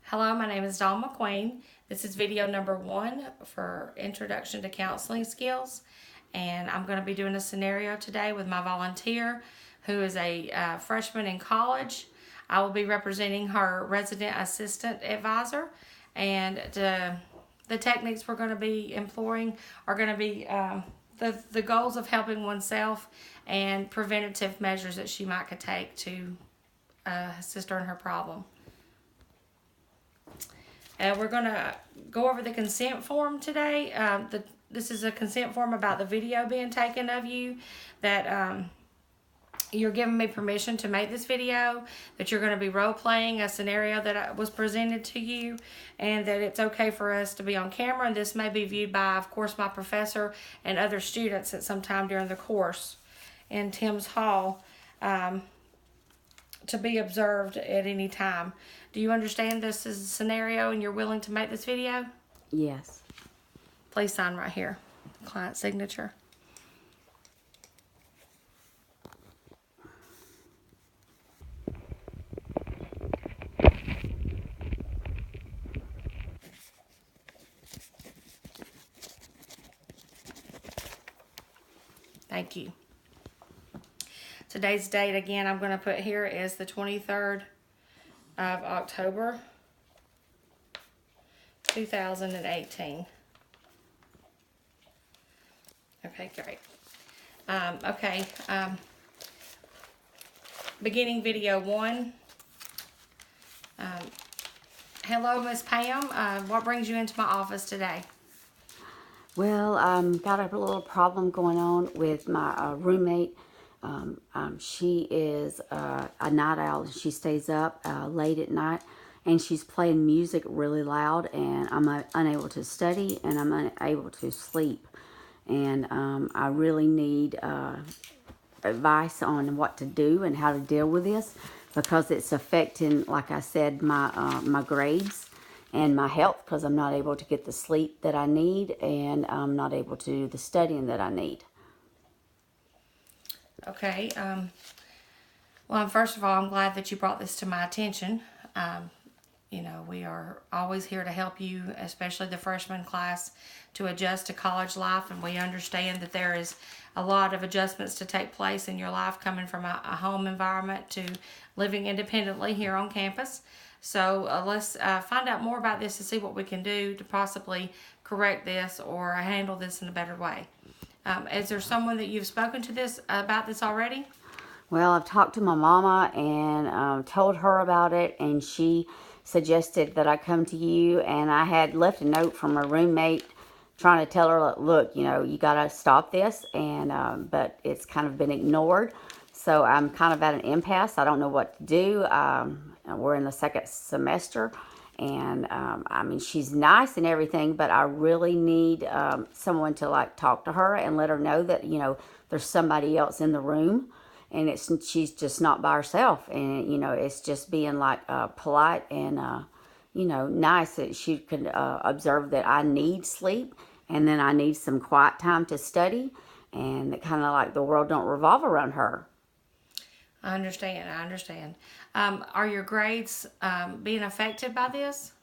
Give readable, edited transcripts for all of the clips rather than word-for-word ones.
Hello, my name is Dawn McQueen. This is video number 1 for Introduction to Counseling Skills. And I'm going to be doing a scenario today with my volunteer who is a freshman in college. I will be representing her resident assistant advisor. And the techniques we're going to be employing are going to be the goals of helping oneself and preventative measures that she might could take to assist her in her problem. We're going to go over the consent form today. This is a consent form about the video being taken of you, that you're giving me permission to make this video, that you're going to be role-playing a scenario that was presented to you, and that it's okay for us to be on camera, and this may be viewed by, of course, my professor and other students at some time during the course in Tim's Hall, to be observed at any time. Do you understand this is a scenario and you're willing to make this video? Yes. Please sign right here. Client signature. Thank you. Today's date, again, I'm going to put here is the 23rd of October, 2018. Okay, great. Beginning video 1. Hello, Miss Pam. What brings you into my office today? Well, got a little problem going on with my roommate. She is a night owl. She stays up late at night, and she's playing music really loud, and I'm unable to study, and I'm unable to sleep. And I really need advice on what to do and how to deal with this, because it's affecting, like I said, my grades and my health, because I'm not able to get the sleep that I need, and I'm not able to do the studying that I need. Okay. Well, first of all, I'm glad that you brought this to my attention. You know, we are always here to help you, especially the freshman class, to adjust to college life. And we understand that there is a lot of adjustments to take place in your life, coming from a home environment to living independently here on campus. So let's find out more about this to see what we can do to possibly correct this or handle this in a better way. Is there someone that you've spoken to about this already? Well, I've talked to my mama and told her about it, and she suggested that I come to you, and I had left a note from her roommate trying to tell her, look, you know, you got to stop this, and but it's kind of been ignored. So I'm kind of at an impasse. I don't know what to do. We're in the second semester. And, I mean, she's nice and everything, but I really need someone to, like, talk to her and let her know that, you know, there's somebody else in the room, and she's just not by herself. And, you know, it's just being, like, polite and, you know, nice that she could observe that I need sleep, and then I need some quiet time to study, and that kind of like the world don't revolve around her. I understand. Are your grades being affected by this?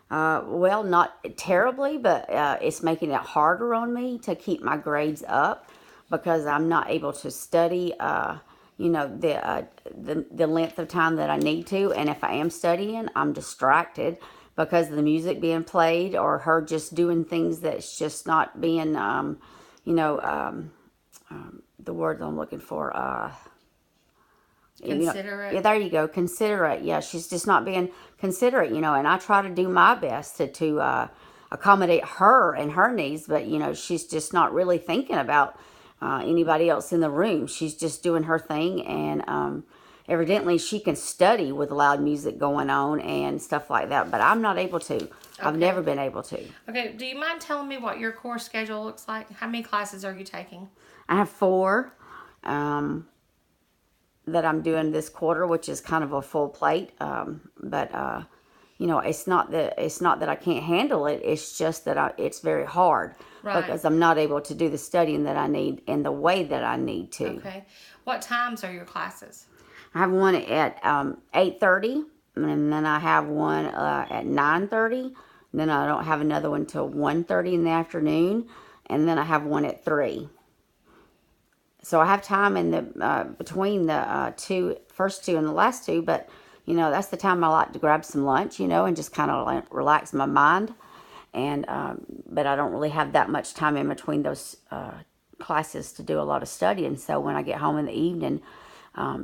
Well, not terribly, but it's making it harder on me to keep my grades up, because I'm not able to study, you know, the length of time that I need to. And if I am studying, I'm distracted because of the music being played, or her just doing things that's just not being, you know, the word I'm looking for, Considerate. You know, yeah, there you go. Considerate. Yeah, she's just not being considerate, you know, and I try to do my best to accommodate her and her needs, but, you know, she's just not really thinking about anybody else in the room. She's just doing her thing, and evidently she can study with loud music going on and stuff like that, but I'm not able to. Okay. I've never been able to. Okay, do you mind telling me what your course schedule looks like? How many classes are you taking? I have 4. That I'm doing this quarter, which is kind of a full plate. But you know, it's not that I can't handle it. It's just that it's very hard, right, because I'm not able to do the studying that I need in the way that I need to. Okay. What times are your classes? I have one at 8:30 and then I have one at 9:30. Then I don't have another one till 1:30 in the afternoon, and then I have one at 3. So I have time in the between the first two and the last two, but that's the time I like to grab some lunch, and just kind of relax my mind. And but I don't really have that much time in between those classes to do a lot of studying. So when I get home in the evening,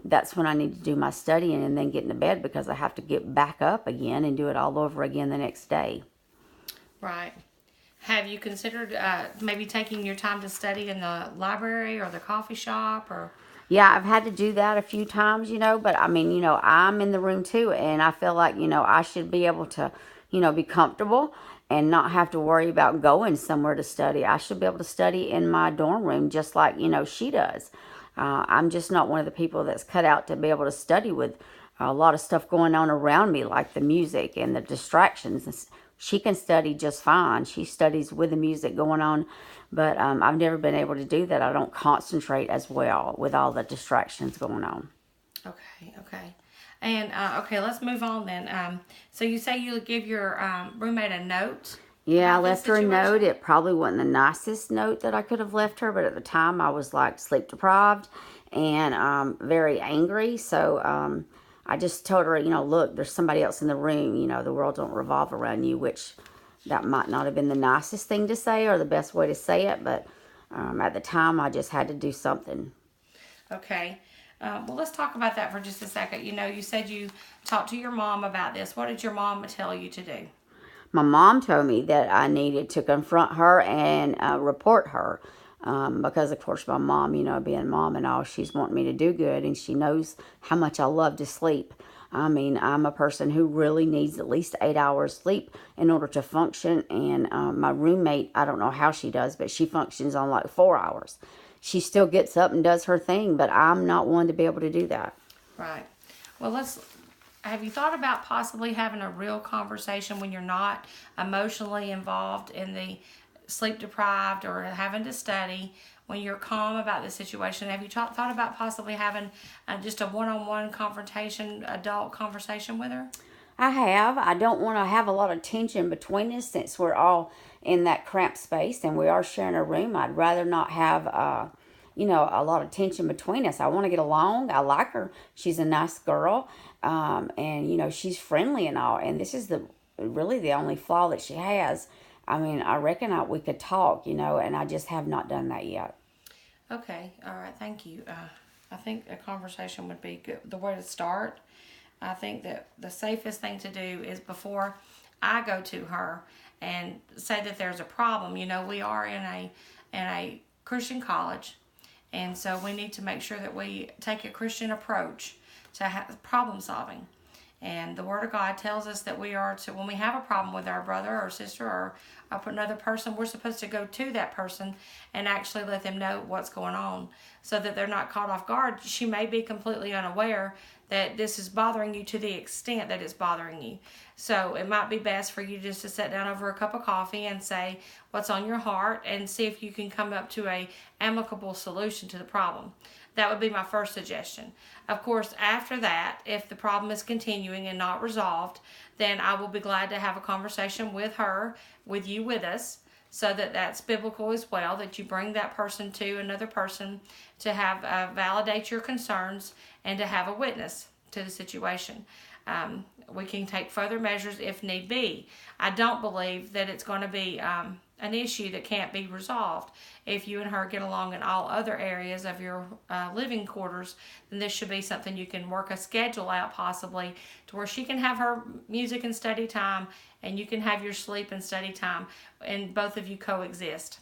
that's when I need to do my studying and then get into bed because I have to get back up again and do it all over again the next day. Right. Have you considered maybe taking your time to study in the library or the coffee shop or? Yeah, I've had to do that a few times, but I mean, I'm in the room too, and I feel like, I should be able to, be comfortable and not have to worry about going somewhere to study. I should be able to study in my dorm room just like, she does. I'm just not one of the people that's cut out to be able to study with a lot of stuff going on around me, like the music and the distractions. She can study just fine. She studies with the music going on, but I've never been able to do that. I don't concentrate as well with all the distractions going on. Okay. And okay, let's move on then. So you say you give your roommate a note? Yeah, I about this left her a situation? note. It probably wasn't the nicest note that I could have left her, but at the time I was like sleep deprived and very angry. So I just told her, look, there's somebody else in the room. The world don't revolve around you, which that might not have been the nicest thing to say or the best way to say it, but at the time I just had to do something. Okay. Well, let's talk about that for just a second. You said you talked to your mom about this. What did your mom tell you to do? My mom told me that I needed to confront her and report her because, of course, my mom, being mom and all, she's wanting me to do good, and she knows how much I love to sleep. I mean, I'm a person who really needs at least 8 hours sleep in order to function, and my roommate, I don't know how she does, but she functions on like 4 hours. She still gets up and does her thing, but I'm not one to be able to do that. Right. Well, have you thought about possibly having a real conversation when you're not emotionally involved in the sleep deprived or having to study, when you're calm about the situation? Have you thought about possibly having just a one-on-one confrontation, adult conversation with her? I have. I don't want to have a lot of tension between us since we're all in that cramped space and we are sharing a room. I'd rather not have, a lot of tension between us. I want to get along. I like her. She's a nice girl, and she's friendly and all. And this is really the only flaw that she has. I mean, I reckon we could talk, and I just have not done that yet. Okay. All right. Thank you. I think a conversation would be good. The way to start. I think that the safest thing to do is before I go to her and say that there's a problem. We are in a Christian college, and so we need to make sure that we take a Christian approach to problem solving. And the Word of God tells us that we are to, when we have a problem with our brother or sister or another person, we're supposed to go to that person and actually let them know what's going on so that they're not caught off guard. She may be completely unaware that this is bothering you to the extent that it's bothering you. So it might be best for you just to sit down over a cup of coffee and say what's on your heart and see if you can come up to a amicable solution to the problem. That would be my first suggestion. Of course, after that, if the problem is continuing and not resolved, then I will be glad to have a conversation with her, with you, with us, so that that's biblical as well, that you bring that person to another person to have validate your concerns and to have a witness to the situation. We can take further measures if need be. I don't believe that it's going to be an issue that can't be resolved. If you and her get along in all other areas of your living quarters, then this should be something you can work a schedule out possibly to where she can have her music and study time and you can have your sleep and study time and both of you coexist.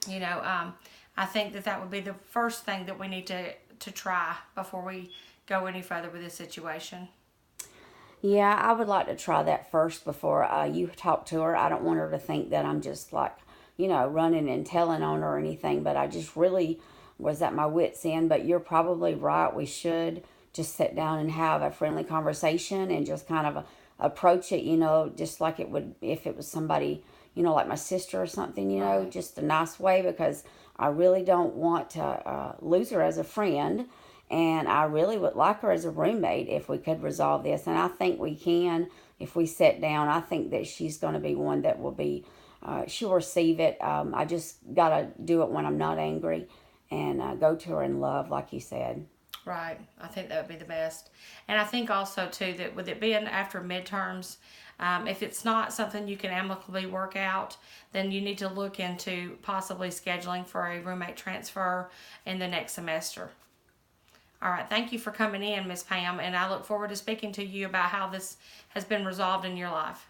I think that would be the first thing that we need to try before we go any further with this situation. Yeah, I would like to try that first before you talk to her. I don't want her to think that I'm just like, running and telling on her or anything, but I just really was at my wit's end. But you're probably right. We should just sit down and have a friendly conversation and just kind of approach it, just like it would if it was somebody, like my sister or something, just a nice way because I really don't want to lose her as a friend. And I really would like her as a roommate if we could resolve this. And I think we can if we sit down. I think that she's going to be one that will be, she'll receive it. I just got to do it when I'm not angry and go to her in love, like you said. Right. I think that would be the best. And I think also, too, that with it being after midterms, if it's not something you can amicably work out, then you need to look into possibly scheduling for a roommate transfer in the next semester. All right. Thank you for coming in, Miss Pam, and I look forward to speaking to you about how this has been resolved in your life.